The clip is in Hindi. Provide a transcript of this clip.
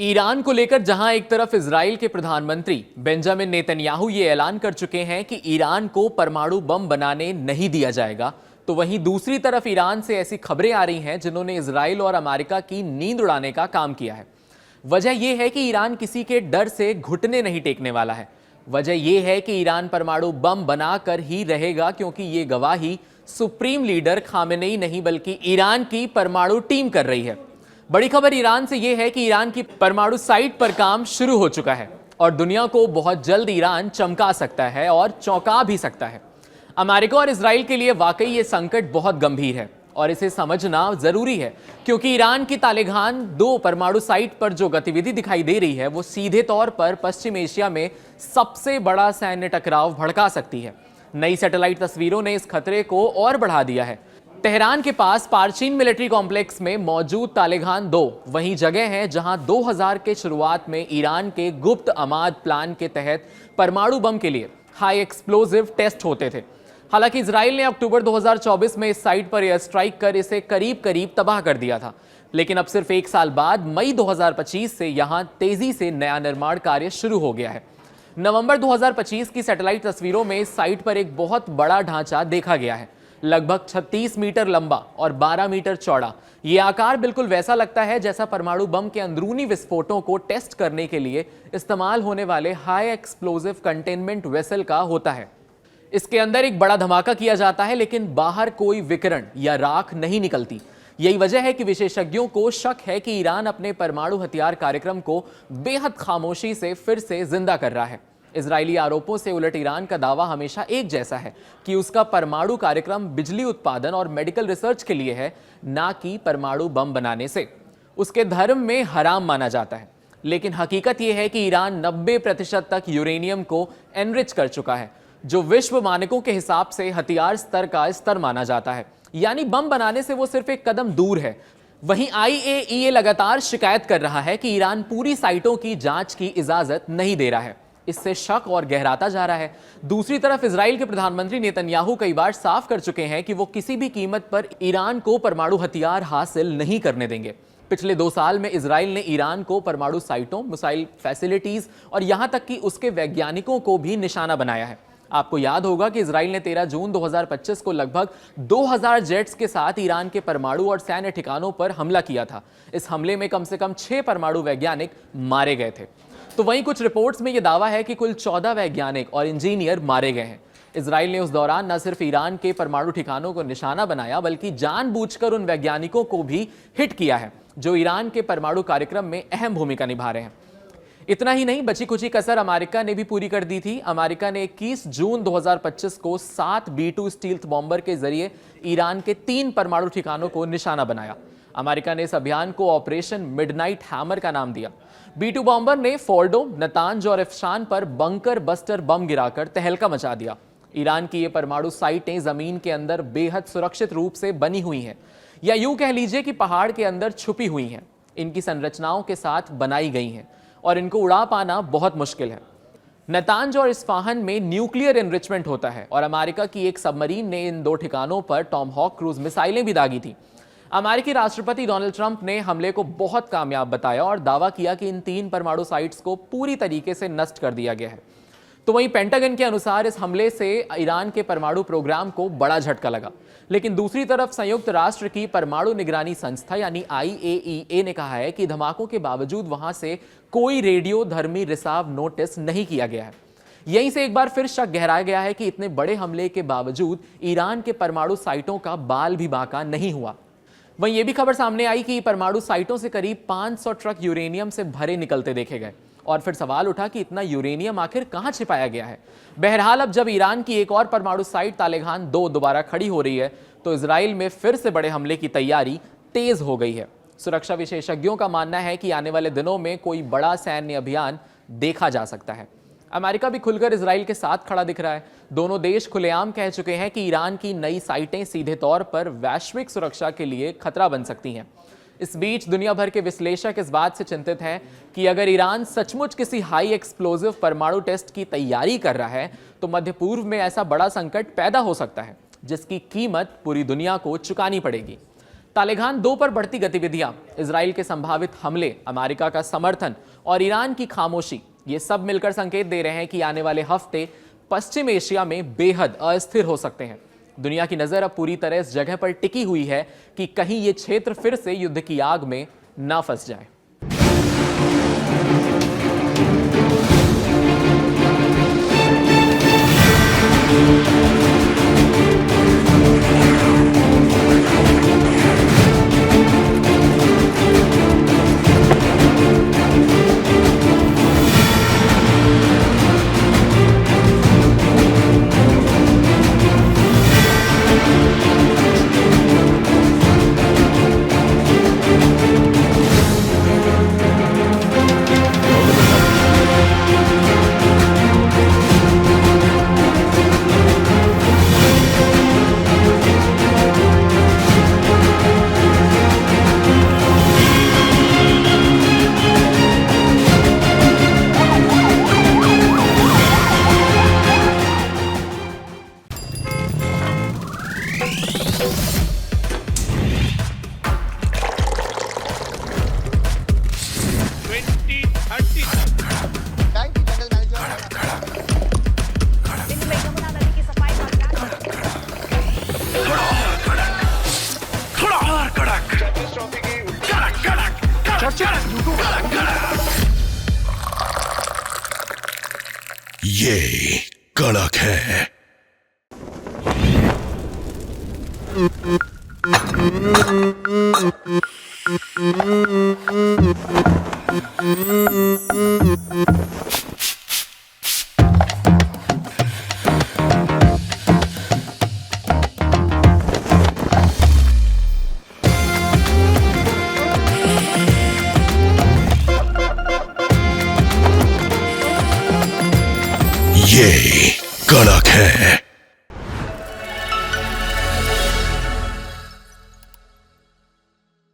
ईरान को लेकर जहां एक तरफ इजराइल के प्रधानमंत्री बेंजामिन नेतन्याहू ये ऐलान कर चुके हैं कि ईरान को परमाणु बम बनाने नहीं दिया जाएगा, तो वहीं दूसरी तरफ ईरान से ऐसी खबरें आ रही हैं जिन्होंने इजराइल और अमेरिका की नींद उड़ाने का काम किया है। वजह यह है कि ईरान किसी के डर से घुटने नहीं टेकने वाला है। वजह यह है कि ईरान परमाणु बम बनाकर ही रहेगा, क्योंकि ये गवाही सुप्रीम लीडर खामेनेई नहीं बल्कि ईरान की परमाणु टीम कर रही है। बड़ी खबर ईरान से यह है कि ईरान की परमाणु साइट पर काम शुरू हो चुका है और दुनिया को बहुत जल्द ईरान चमका सकता है और चौंका भी सकता है। अमेरिका और इजराइल के लिए वाकई ये संकट बहुत गंभीर है और इसे समझना जरूरी है, क्योंकि ईरान की तालेगान 2 परमाणु साइट पर जो गतिविधि दिखाई दे रही है वो सीधे तौर पर पश्चिम एशिया में सबसे बड़ा सैन्य टकराव भड़का सकती है। नई सैटेलाइट तस्वीरों ने इस खतरे को और बढ़ा दिया है। तेहरान के पास पारचीन मिलिट्री कॉम्प्लेक्स में मौजूद तालेगान 2 वही जगह है जहां 2000 के शुरुआत में ईरान के गुप्त अमाद प्लान के तहत परमाणु बम के लिए हाई एक्सप्लोजिव टेस्ट होते थे। हालांकि इजराइल ने अक्टूबर 2024 में इस साइट पर एयर स्ट्राइक कर इसे करीब करीब तबाह कर दिया था, लेकिन अब सिर्फ 1 साल बाद मई 2025 से यहां तेजी से नया निर्माण कार्य शुरू हो गया है। नवंबर 2025 की सैटेलाइट तस्वीरों में इस साइट पर एक बहुत बड़ा ढांचा देखा गया है, लगभग 36 मीटर लंबा और 12 मीटर चौड़ा। यह आकार बिल्कुल वैसा लगता है जैसा परमाणु बम के अंदरूनी विस्फोटों को टेस्ट करने के लिए इस्तेमाल होने वाले हाई एक्सप्लोजिव कंटेनमेंट वेसल का होता है। इसके अंदर एक बड़ा धमाका किया जाता है, लेकिन बाहर कोई विकिरण या राख नहीं निकलती। यही वजह है कि विशेषज्ञों को शक है कि ईरान अपने परमाणु हथियार कार्यक्रम को बेहद खामोशी से फिर से जिंदा कर रहा है। इजरायली आरोपों से उलट ईरान का दावा हमेशा एक जैसा है कि उसका परमाणु कार्यक्रम बिजली उत्पादन और मेडिकल रिसर्च के लिए है, ना कि परमाणु बम बनाने से। उसके धर्म में हराम माना जाता है, लेकिन हकीकत यह है कि ईरान 90% तक यूरेनियम को एनरिच कर चुका है, जो विश्व मानकों के हिसाब से हथियार स्तर का स्तर माना जाता है। यानी बम बनाने से वो सिर्फ एक कदम दूर है। वहीं IAEA लगातार शिकायत कर रहा है कि ईरान पूरी साइटों की जांच की इजाजत नहीं दे रहा है। इससे शक और गहराता जा रहा है। दूसरी तरफ इजराइल के प्रधानमंत्री नेतन्याहू कई बार साफ कर चुके हैं कि वो किसी भी कीमत पर ईरान को परमाणु हथियार हासिल नहीं करने देंगे। पिछले 2 साल में इजराइल ने ईरान को परमाणु साइटों, मिसाइल फैसिलिटीज और यहां तक कि उसके वैज्ञानिकों को भी निशाना बनाया है। आपको याद होगा कि इजराइल ने 13 जून 2025 को लगभग 2000 जेट्स के साथ ईरान के परमाणु और सैन्य ठिकानों पर हमला किया था। इस हमले में कम से कम 6 परमाणु वैज्ञानिक मारे गए थे। तो वहीं कुछ रिपोर्ट्स में यह दावा है कि कुल 14 वैज्ञानिक और इंजीनियर मारे गए हैं। इजराइल ने उस दौरान न सिर्फ ईरान के परमाणु ठिकानों को निशाना बनाया, बल्कि जानबूझकर उन वैज्ञानिकों को भी हिट किया है जो ईरान के परमाणु कार्यक्रम में अहम भूमिका निभा रहे हैं। इतना ही नहीं, बची कुची कसर अमेरिका ने भी पूरी कर दी थी। अमेरिका ने 21 जून 2025 को 7 B-2 स्टील्थ बॉम्बर के जरिए ईरान के 3 परमाणु ठिकानों को निशाना बनाया। अमेरिका ने इस अभियान को ऑपरेशन मिडनाइट हैमर का नाम दिया। B-2 बॉम्बर ने फोर्डो, नतांज और इफ्शान पर बंकर बस्टर बम गिराकर तहलका मचा दिया। ईरान की ये परमाणु साइटें जमीन के अंदर बेहद सुरक्षित रूप से बनी हुई हैं, या यूं कह लीजिए कि पहाड़ के अंदर छुपी हुई हैं। इनकी संरचनाओं के साथ बनाई गई हैं और इनको उड़ा पाना बहुत मुश्किल है। नतांज और इस्फाहान में न्यूक्लियर एनरिचमेंट होता है और अमेरिका की एक सबमरीन ने इन 2 ठिकानों पर टॉमहॉक क्रूज मिसाइलें भी दागी थी। अमेरिकी राष्ट्रपति डोनाल्ड ट्रंप ने हमले को बहुत कामयाब बताया और दावा किया कि इन 3 परमाणु साइट्स को पूरी तरीके से नष्ट कर दिया गया है। तो वहीं पेंटागन के अनुसार इस हमले से ईरान के परमाणु प्रोग्राम को बड़ा झटका लगा। लेकिन दूसरी तरफ संयुक्त राष्ट्र की परमाणु निगरानी संस्था यानी IAEA ने कहा है कि धमाकों के बावजूद वहां से कोई रेडियो धर्मी रिसाव नोटिस नहीं किया गया है। यहीं से एक बार फिर शक गहराया गया है कि इतने बड़े हमले के बावजूद ईरान के परमाणु साइटों का बाल भी बांका नहीं हुआ। वहीं यह भी खबर सामने आई कि परमाणु साइटों से करीब 500 ट्रक यूरेनियम से भरे निकलते देखे गए और फिर सवाल उठा कि इतना यूरेनियम आखिर कहां छिपाया गया है। बहरहाल अब जब ईरान की एक और परमाणु साइट तालेगान 2 दोबारा खड़ी हो रही है, तो इजराइल में फिर से बड़े हमले की तैयारी तेज हो गई है। सुरक्षा विशेषज्ञों का मानना है कि आने वाले दिनों में कोई बड़ा सैन्य अभियान देखा जा सकता है। अमेरिका भी खुलकर इजराइल के साथ खड़ा दिख रहा है। दोनों देश खुलेआम कह चुके हैं कि ईरान की नई साइटें सीधे तौर पर वैश्विक सुरक्षा के लिए खतरा बन सकती हैं। इस बीच दुनिया भर के विश्लेषक इस बात से चिंतित हैं कि अगर ईरान सचमुच किसी हाई एक्सप्लोजिव परमाणु टेस्ट की तैयारी कर रहा है, तो मध्य पूर्व में ऐसा बड़ा संकट पैदा हो सकता है जिसकी कीमत पूरी दुनिया को चुकानी पड़ेगी। तालिबान 2 पर बढ़ती गतिविधियां, इजराइल के संभावित हमले, अमेरिका का समर्थन और ईरान की खामोशी, ये सब मिलकर संकेत दे रहे हैं कि आने वाले हफ्ते पश्चिम एशिया में बेहद अस्थिर हो सकते हैं। दुनिया की नजर अब पूरी तरह इस जगह पर टिकी हुई है कि कहीं ये क्षेत्र फिर से युद्ध की आग में ना फंस जाए। ये कड़क है। ये कड़क है।